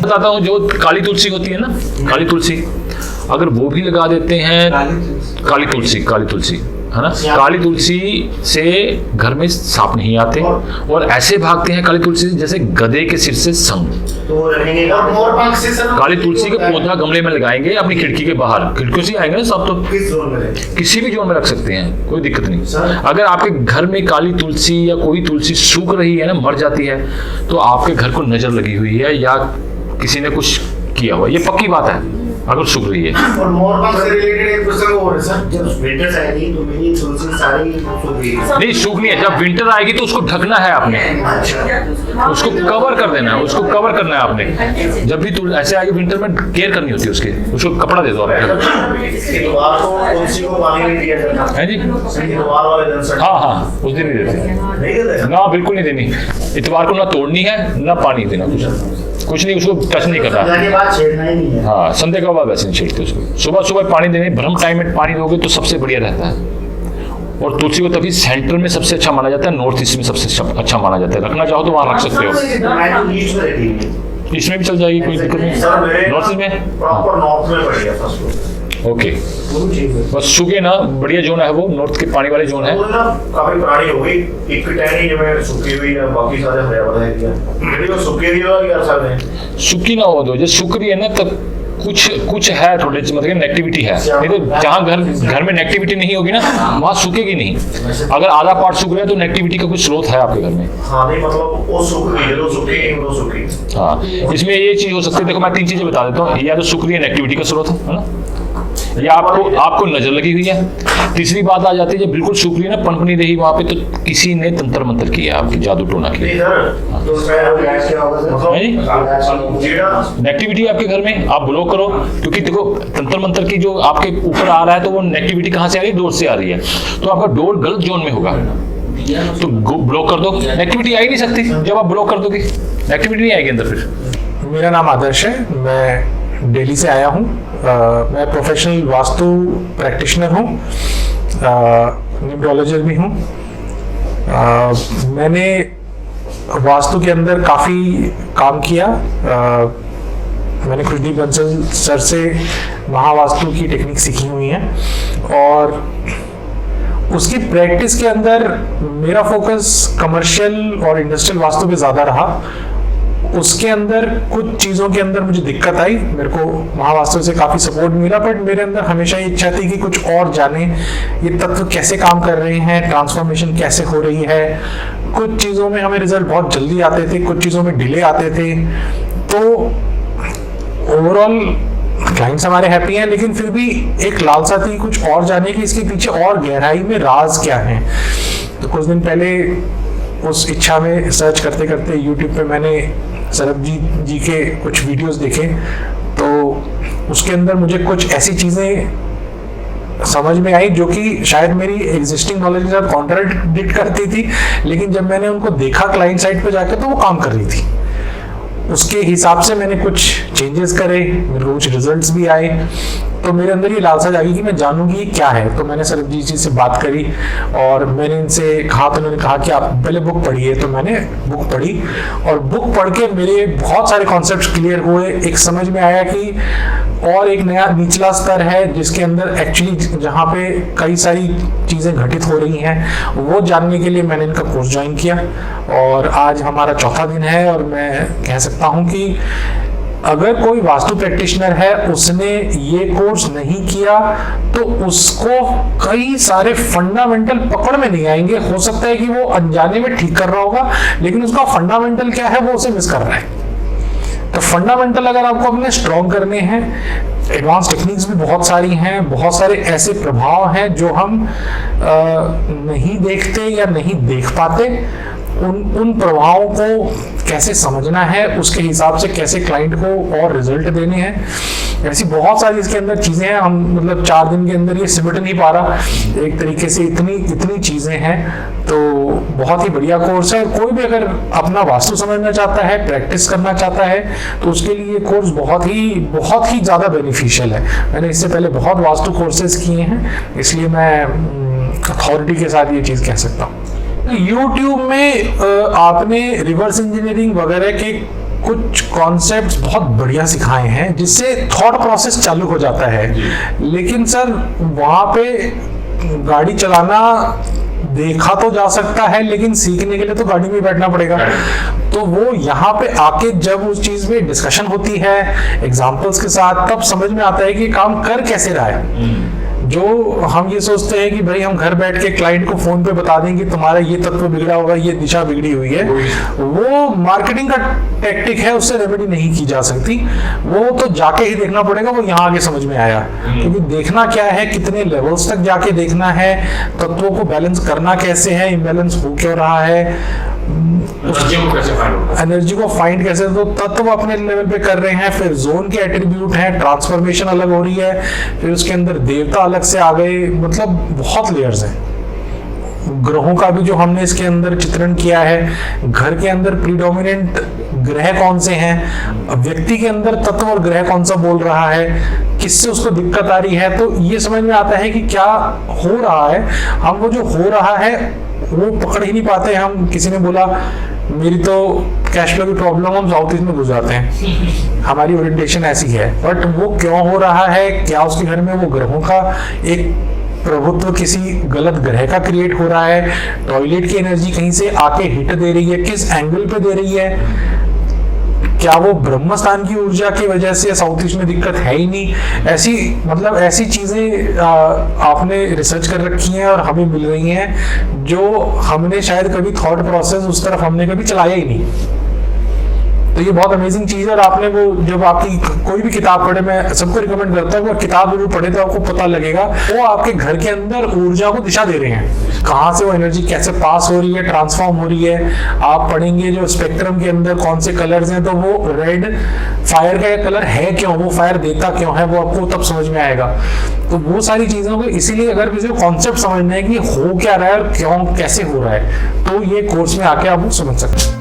बताता हूँ, जो काली तुलसी होती है ना, काली तुलसी, अगर वो भी लगा देते हैं, काली तुलसी है ना, काली तुलसी से घर में सांप नहीं आते और ऐसे भागते हैं काली तुलसी से जैसे गधे के सिर से संग। काली तुलसी का पौधा गमले में लगाएंगे अपनी खिड़की के बाहर, खिड़कियों से आएंगे ना सब, तो किसी भी जोन में रख सकते हैं, कोई दिक्कत नहीं। अगर आपके घर में काली तुलसी या कोई तुलसी सूख रही है ना, मर जाती है, तो आपके घर को नजर लगी हुई है या किसी ने कुछ किया हुआ, ये पक्की बात है अगर सूख रही है। और मोरपंख से रिलेटेड एक प्रश्न और है सर, जब विंटर आएगी तो मेरी तुलसी सारी सूख गई नहीं, सूखनी है, जब विंटर आएगी तो उसको ढकना है आपने, उसको कवर कर देना है, उसको कवर करना है आपने। जब भी ऐसे आएगी विंटर में केयर करनी होती है उसकी, उसको कपड़ा दे दो आप। तुलसी को पानी नहीं दिया जाता है जी, इतवार वाले दिन सर? हाँ उस दिन नहीं देते ना, बिल्कुल नहीं देनी। इतवार को ना तोड़नी है ना पानी देना, कुछ नहीं, उसको टच नहीं करना। हाँ, संडे का बाद वैसे नहीं छीटते उसको। सुबह सुबह पानी देने, ब्रह्म टाइम में पानी दोगे तो सबसे बढ़िया रहता है। और तुलसी को तभी सेंटर में सबसे अच्छा माना जाता है, नॉर्थ ईस्ट में सबसे अच्छा माना जाता है। रखना चाहो तो वहां रख सकते हो, इसमें भी चल जाएगी, कोई दिक्कत नहीं। नॉर्थ ईस्ट में प्रॉपर नॉर्थ में बढ़िया फर्स्ट। ओके, बस सूखे ना, बढ़िया जोन है वो, नॉर्थ के पानी वाले जोन है। काफी पुरानी हो गई, एक टहनी जो है सूखी हुई है, बाकी सारे हरा भरा है। यदि वो सूखी रही हो क्या कर सकते हैं? सूखी ना हो दो, जो सूख रही है ना, तब कुछ है थोड़े, मतलब नेगेटिविटी है। नहीं तो जहाँ घर में नेगेटिविटी नहीं होगी ना, वहाँ सूखेगी नहीं। अगर आधा पार्ट सूख रहा है तो नेगेटिविटी का कुछ स्रोत है आपके घर में। हाँ नहीं, मतलब वो सूख रही है, वो सूखी। हाँ, इसमें ये चीज हो सकती है, देखो मैं 3 चीजें बता देता हूँ। या तो सूख रही है, नेगेटिविटी का स्रोत है ना, या आपको नजर लगी हुई है। तीसरी बात आ जाती है, जब बिल्कुल सूख रही है ना, पनप नहीं रही वहां पे, तो किसी ने तंत्र मंत्र किया, आपकी जादू टोना किया। नेगेटिविटी आपके घर में, आप ब्लॉक करो, क्योंकि देखो तंत्र मंत्र की जो आपके ऊपर आ रहा है, तो वो नेगेटिविटी कहाँ से आ रही है? डोर से आ रही है। तो आपका डोर गलत जोन में होगा, तो ब्लॉक कर दो। नेगेटिविटी आ ही नहीं सकती जब आप ब्लॉक कर दोगे, नेगेटिविटी नहीं आएगी अंदर। फिर मेरा नाम आदर्श है, मैं दिल्ली से आया हूँ। मैं प्रोफेशनल वास्तु प्रैक्टिशनर हूँ, न्यूमरोलॉजिस्ट भी हूँ। मैंने वास्तु के अंदर काफ़ी काम किया। मैंने खुशदीप बंसल सर से महावास्तु की टेक्निक सीखी हुई है और उसकी प्रैक्टिस के अंदर मेरा फोकस कमर्शियल और इंडस्ट्रियल वास्तु पे ज़्यादा रहा। उसके अंदर कुछ चीज़ों के अंदर मुझे दिक्कत आई, मेरे को महावास्तु से काफ़ी सपोर्ट मिला, बट मेरे अंदर हमेशा ये इच्छा थी कि कुछ और जाने, ये तत्व कैसे काम कर रहे हैं, ट्रांसफॉर्मेशन कैसे हो रही है। कुछ चीज़ों में हमें रिजल्ट बहुत जल्दी आते थे, कुछ चीज़ों में डिले आते थे। तो ओवरऑल क्लाइंट्स हमारे हैप्पी हैं, लेकिन फिर भी एक लालसा थी कुछ और जाने की, इसके पीछे और गहराई में राज क्या है। तो कुछ दिन पहले उस इच्छा में सर्च करते करते यूट्यूब पे मैंने सरबजीत जी के कुछ वीडियोस देखे, तो उसके अंदर मुझे कुछ ऐसी चीज़ें समझ में आई जो कि शायद मेरी एग्जिस्टिंग नॉलेज के साथ कॉन्ट्राडिक्ट करती थी, लेकिन जब मैंने उनको देखा क्लाइंट साइड पे जाकर तो वो काम कर रही थी। उसके हिसाब से मैंने कुछ चेंजेस करे, मेरे को कुछ रिजल्ट्स भी आए, तो मेरे अंदर ये लालसा जागी कि मैं जानूंगी क्या है। तो मैंने सरबजीत जी से बात करी और मैंने इनसे कहा, तो उन्होंने कहा कि आप पहले बुक पढ़िए। तो मैंने बुक पढ़ी और बुक पढ़ के मेरे बहुत सारे कॉन्सेप्ट्स क्लियर हुए। एक समझ में आया कि और एक नया निचला स्तर है जिसके अंदर एक्चुअली जहाँ पे कई सारी चीज़ें घटित हो रही हैं, वो जानने के लिए मैंने इनका कोर्स ज्वाइन किया और आज हमारा चौथा दिन है। और मैं कह सकता हूँ कि अगर कोई वास्तु प्रैक्टिशनर है, उसने ये कोर्स नहीं किया तो उसको कई सारे फंडामेंटल पकड़ में नहीं आएंगे। हो सकता है कि वो अनजाने में ठीक कर रहा होगा, लेकिन उसका फंडामेंटल क्या है वो उसे मिस कर रहा है। तो फंडामेंटल अगर आपको अपने स्ट्रॉन्ग करने हैं, एडवांस टेक्निक्स भी बहुत सारी हैं, बहुत सारे ऐसे प्रभाव हैं जो हम नहीं देखते या नहीं देख पाते। उन प्रभावों को कैसे समझना है, उसके हिसाब से कैसे क्लाइंट को और रिजल्ट देने हैं, ऐसी बहुत सारी इसके अंदर चीज़ें हैं। हम मतलब 4 दिन के अंदर ये सिमट नहीं पा रहा, एक तरीके से इतनी चीज़ें हैं। तो बहुत ही बढ़िया कोर्स है। कोई भी अगर अपना वास्तु समझना चाहता है, प्रैक्टिस करना चाहता है, तो उसके लिए कोर्स बहुत ही ज़्यादा बेनिफिशियल है। मैंने इससे पहले बहुत वास्तु कोर्सेज किए हैं, इसलिए मैं अथॉरिटी के साथ ये चीज़ कह सकता हूँ। YouTube में आपने रिवर्स इंजीनियरिंग वगैरह के कुछ कॉन्सेप्ट्स बहुत बढ़िया सिखाए हैं जिससे थॉट प्रोसेस चालू हो जाता है। लेकिन सर वहाँ पे गाड़ी चलाना देखा तो जा सकता है, लेकिन सीखने के लिए तो गाड़ी में बैठना पड़ेगा। तो वो यहाँ पे आके जब उस चीज में डिस्कशन होती है एग्जांपल्स के साथ, तब समझ में आता है कि काम कर कैसे रहा है। जो हम ये सोचते हैं कि भाई हम घर बैठ के क्लाइंट को फोन पे बता देंगे तुम्हारा ये तत्व बिगड़ा होगा, ये दिशा बिगड़ी हुई है, वो मार्केटिंग का टैक्टिक है, उससे रेमेडी नहीं की जा सकती। वो तो जाके ही देखना पड़ेगा, वो यहाँ आगे समझ में आया। क्योंकि देखना क्या है, कितने लेवल्स तक जाके देखना है, तत्वों को बैलेंस करना कैसे है, इम्बैलेंस हो क्यों रहा है, एनर्जी को फाइंड कैसे, तो तत्व अपने लेवल पे कर रहे हैं, फिर जोन के एट्रीब्यूट हैं, ट्रांसफॉर्मेशन अलग हो रही है, फिर उसके अंदर देवता अलग से आ गए, मतलब बहुत लेयर्स हैं। ग्रहों का भी जो हमने इसके अंदर चित्रण किया है, घर के अंदर प्रीडोमिनेंट ग्रह कौन से हैं, व्यक्ति के अंदर तत्व और ग्रह कौन सा बोल रहा है, किससे उसको दिक्कत आ रही है, तो ये समझ में आता है कि क्या हो रहा है। हम वो जो हो रहा है वो पकड़ ही नहीं पाते। हम किसी ने बोला मेरी तो कैश फ्लो की प्रॉब्लम, हम साउथ ईस्ट में घुस जाते हैं, हमारी ओरिएंटेशन ऐसी है। बट वो क्यों हो रहा है, क्या उसके घर में वो ग्रहों का एक प्रभुत्व किसी गलत ग्रह का क्रिएट हो रहा है, टॉयलेट की एनर्जी कहीं से आके हिट दे रही है, किस एंगल पे दे रही है, क्या वो ब्रह्म स्थान की ऊर्जा की वजह से साउथ ईस्ट में दिक्कत है ही नहीं। ऐसी मतलब ऐसी चीजें आपने रिसर्च कर रखी हैं और हमें मिल रही हैं जो हमने शायद कभी थॉट प्रोसेस उस तरफ हमने कभी चलाया ही नहीं। तो ये बहुत अमेजिंग चीज है। और आपने वो जब आपकी कोई भी किताब पढ़े, मैं सबको रिकमेंड करता हूँ, किताब जरूर पढ़े तो आपको पता लगेगा वो आपके घर के अंदर ऊर्जा को दिशा दे रहे हैं, कहाँ से वो एनर्जी कैसे पास हो रही है, ट्रांसफॉर्म हो रही है। आप पढ़ेंगे जो स्पेक्ट्रम के अंदर कौन से कलर्स हैं, तो वो रेड फायर का कलर है क्यों, वो फायर देता क्यों है, वो आपको तब समझ में आएगा। तो वो सारी चीजों को इसीलिए अगर किसी को कॉन्सेप्ट समझना है कि हो क्या रहा है और क्यों कैसे हो रहा है, तो ये कोर्स में आके आप वो समझ सकते हैं।